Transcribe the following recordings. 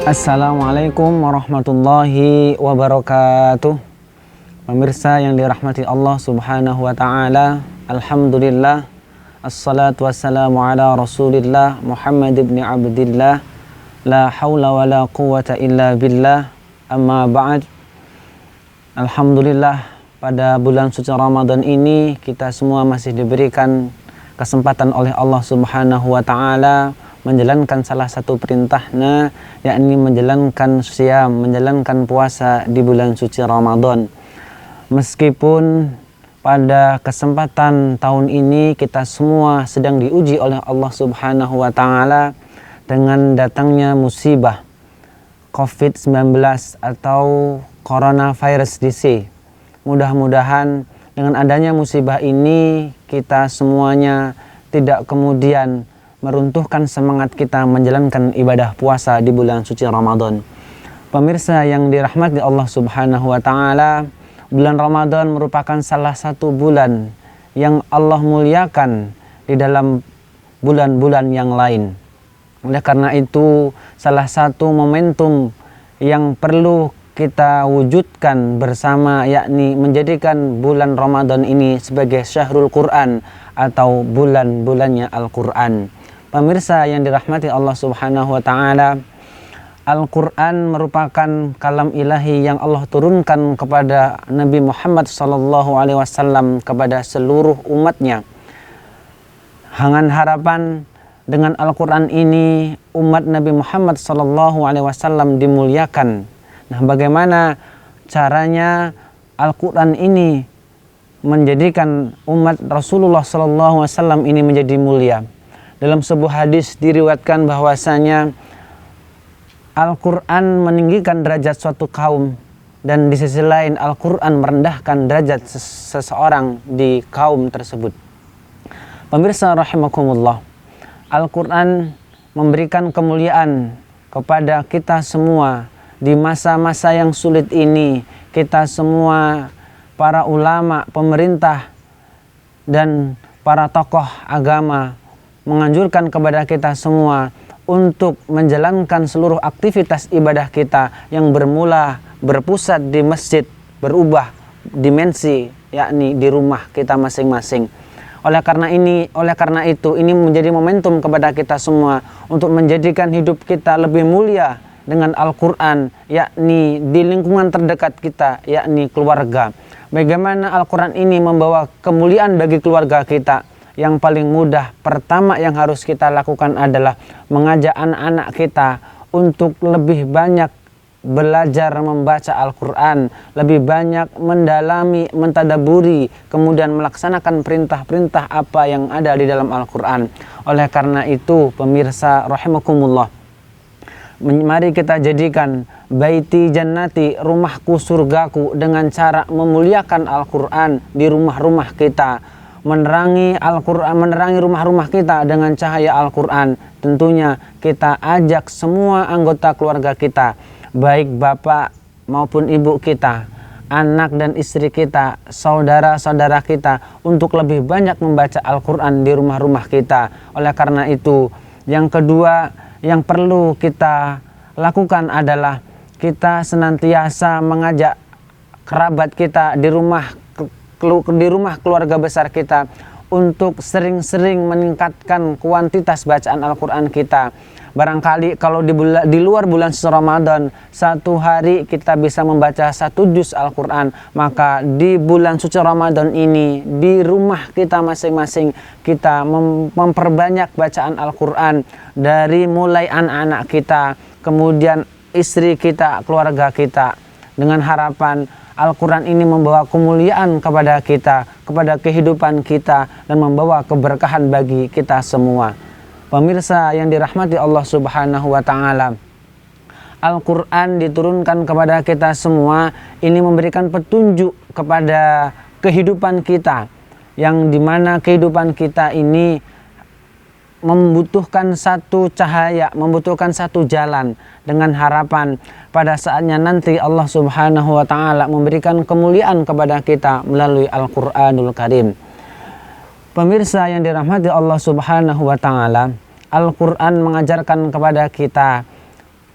Assalamualaikum warahmatullahi wabarakatuh. Pemirsa yang dirahmati Allah subhanahu wa ta'ala, alhamdulillah, assalatu wassalamu ala rasulillah Muhammad ibn Abdillah, la hawla wa la quwata illa billah, amma ba'd. Alhamdulillah, pada bulan suci Ramadan ini kita semua masih diberikan kesempatan oleh Allah subhanahu wa ta'ala menjalankan salah satu perintahnya, yakni menjalankan siam, menjalankan puasa di bulan suci Ramadan. Meskipun pada kesempatan tahun ini kita semua sedang diuji oleh Allah subhanahu wa ta'ala dengan datangnya musibah COVID-19 atau coronavirus disease. Mudah-mudahan dengan adanya musibah ini kita semuanya tidak kemudian meruntuhkan semangat kita menjalankan ibadah puasa di bulan suci Ramadan. Pemirsa yang dirahmati Allah subhanahu wa ta'ala, bulan Ramadan merupakan salah satu bulan yang Allah muliakan di dalam bulan-bulan yang lain. Oleh karena itu, salah satu momentum yang perlu kita wujudkan bersama, yakni menjadikan bulan Ramadan ini sebagai syahrul Quran atau bulan-bulannya Al-Quran. Pemirsa yang dirahmati Allah subhanahu wa ta'ala, Al-Quran merupakan kalam ilahi yang Allah turunkan kepada Nabi Muhammad SAW kepada seluruh umatnya. Hangan harapan dengan Al-Quran ini umat Nabi Muhammad SAW dimuliakan. Nah, bagaimana caranya Al-Quran ini menjadikan umat Rasulullah SAW ini menjadi mulia? Dalam sebuah hadis diriwayatkan bahwasanya Al-Quran meninggikan derajat suatu kaum, dan di sisi lain Al-Quran merendahkan derajat seseorang di kaum tersebut. Pemirsa rahimakumullah, Al-Quran memberikan kemuliaan kepada kita semua di masa-masa yang sulit ini. Kita semua, para ulama, pemerintah, dan para tokoh agama menganjurkan kepada kita semua untuk menjalankan seluruh aktivitas ibadah kita yang bermula berpusat di masjid, berubah dimensi, yakni di rumah kita masing-masing. Oleh karena itu ini menjadi momentum kepada kita semua untuk menjadikan hidup kita lebih mulia dengan Al-Quran, yakni di lingkungan terdekat kita, yakni keluarga. Bagaimana Al-Quran ini membawa kemuliaan bagi keluarga kita? Yang paling mudah, pertama yang harus kita lakukan adalah mengajak anak-anak kita untuk lebih banyak belajar membaca Al-Quran, lebih banyak mendalami, mentadaburi, kemudian melaksanakan perintah-perintah apa yang ada di dalam Al-Quran. Oleh karena itu, pemirsa rahimakumullah, mari kita jadikan baiti jannati, rumahku surgaku, dengan cara memuliakan Al-Quran di rumah-rumah kita. Menerangi Al-Quran, menerangi rumah-rumah kita dengan cahaya Al-Quran. Tentunya kita ajak semua anggota keluarga kita, baik bapak maupun ibu kita, anak dan istri kita, saudara-saudara kita, untuk lebih banyak membaca Al-Quran di rumah-rumah kita. Oleh karena itu, yang kedua yang perlu kita lakukan adalah kita senantiasa mengajak kerabat kita di rumah keluarga besar kita untuk sering-sering meningkatkan kuantitas bacaan Al-Quran kita. Barangkali kalau di luar bulan suci Ramadan, satu hari kita bisa membaca 1 juz Al-Quran, maka di bulan suci Ramadan ini di rumah kita masing-masing kita memperbanyak bacaan Al-Quran, dari mulai anak-anak kita, kemudian istri kita, keluarga kita, dengan harapan Al-Quran ini membawa kemuliaan kepada kita, kepada kehidupan kita, dan membawa keberkahan bagi kita semua. Pemirsa yang dirahmati Allah subhanahu wa ta'ala, Al-Quran diturunkan kepada kita semua, ini memberikan petunjuk kepada kehidupan kita, yang dimana kehidupan kita ini membutuhkan satu cahaya, membutuhkan satu jalan, dengan harapan pada saatnya nanti Allah subhanahu wa ta'ala memberikan kemuliaan kepada kita melalui Al-Quranul Karim. Pemirsa yang dirahmati Allah subhanahu wa ta'ala, Al-Quran mengajarkan kepada kita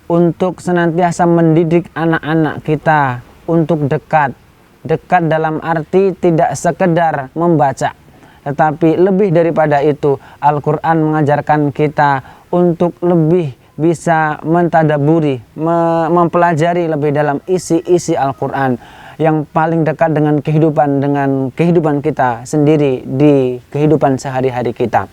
untuk senantiasa mendidik anak-anak kita untuk dekat dalam arti tidak sekedar membaca, tetapi lebih daripada itu Al-Quran mengajarkan kita untuk lebih bisa mentadaburi, mempelajari lebih dalam isi-isi Al-Quran yang paling dekat dengan kehidupan kita sendiri di kehidupan sehari-hari kita.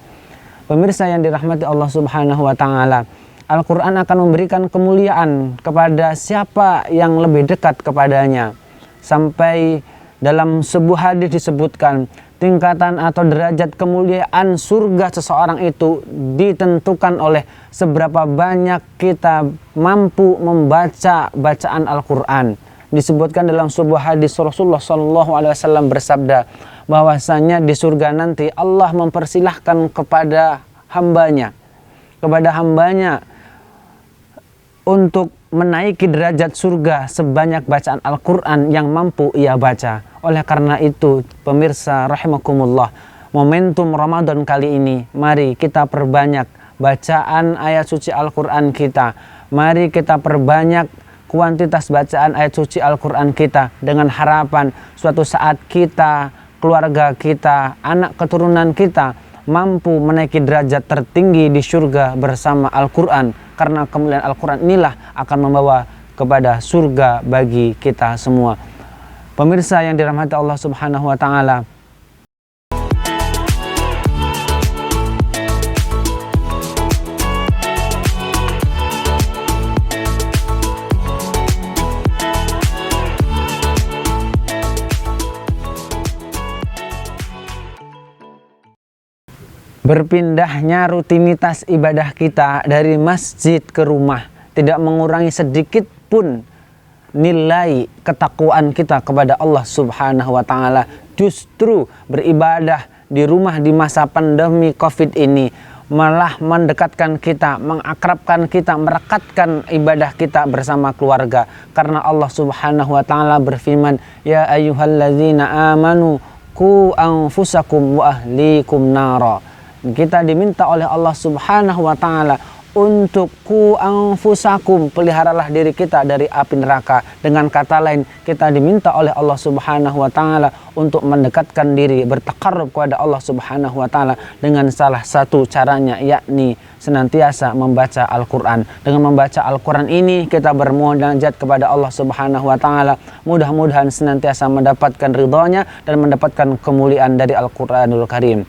Pemirsa yang dirahmati Allah Subhanahu wa taala, Al-Quran akan memberikan kemuliaan kepada siapa yang lebih dekat kepadanya. Sampai dalam sebuah hadis disebutkan tingkatan atau derajat kemuliaan surga seseorang itu ditentukan oleh seberapa banyak kita mampu membaca bacaan Al-Quran. Disebutkan dalam sebuah hadis Rasulullah SAW bersabda bahwasanya di surga nanti Allah mempersilahkan kepada hambanya untuk menaiki derajat surga sebanyak bacaan Al-Quran yang mampu ia baca. Oleh karena itu, pemirsa rahimakumullah, momentum Ramadan kali ini, mari kita perbanyak bacaan ayat suci Al-Quran kita. Mari kita perbanyak kuantitas bacaan ayat suci Al-Quran kita dengan harapan suatu saat kita, keluarga kita, anak keturunan kita mampu menaiki derajat tertinggi di surga bersama Al-Quran, karena kemuliaan Al-Quran inilah akan membawa kepada surga bagi kita semua. Pemirsa yang dirahmati Allah Subhanahu wa taala, berpindahnya rutinitas ibadah kita dari masjid ke rumah tidak mengurangi sedikit pun nilai ketakwaan kita kepada Allah Subhanahu wa taala. Justru beribadah di rumah di masa pandemi Covid ini malah mendekatkan kita, mengakrabkan kita, merekatkan ibadah kita bersama keluarga. Karena Allah Subhanahu wa taala berfirman, "Ya ayyuhalladzina amanu qu anfusakum wa ahlikum nara." Kita diminta oleh Allah Subhanahu wa taala untuk ku anfusakum, peliharalah diri kita dari api neraka. Dengan kata lain, kita diminta oleh Allah Subhanahu wa taala untuk mendekatkan diri, bertaqarrub kepada Allah Subhanahu wa taala dengan salah satu caranya, yakni senantiasa membaca Al-Quran. Dengan membaca Al-Quran ini kita bermunajat kepada Allah Subhanahu wa taala. Mudah-mudahan senantiasa mendapatkan ridhonya dan mendapatkan kemuliaan dari Al-Quranul Karim.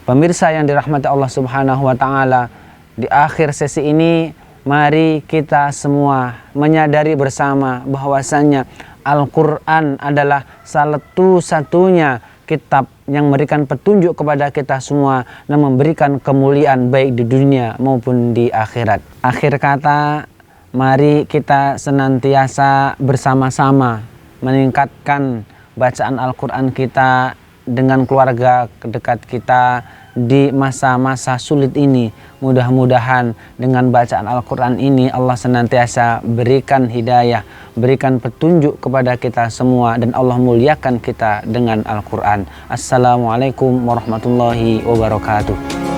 Pemirsa yang dirahmati Allah Subhanahu wa taala, di akhir sesi ini mari kita semua menyadari bersama bahwasanya Al-Quran adalah satu-satunya kitab yang memberikan petunjuk kepada kita semua dan memberikan kemuliaan baik di dunia maupun di akhirat. Akhir kata, mari kita senantiasa bersama-sama meningkatkan bacaan Al-Quran kita dengan keluarga dekat kita di masa-masa sulit ini. Mudah-mudahan dengan bacaan Al-Quran ini Allah senantiasa berikan hidayah, berikan petunjuk kepada kita semua, dan Allah muliakan kita dengan Al-Quran. Assalamualaikum warahmatullahi wabarakatuh.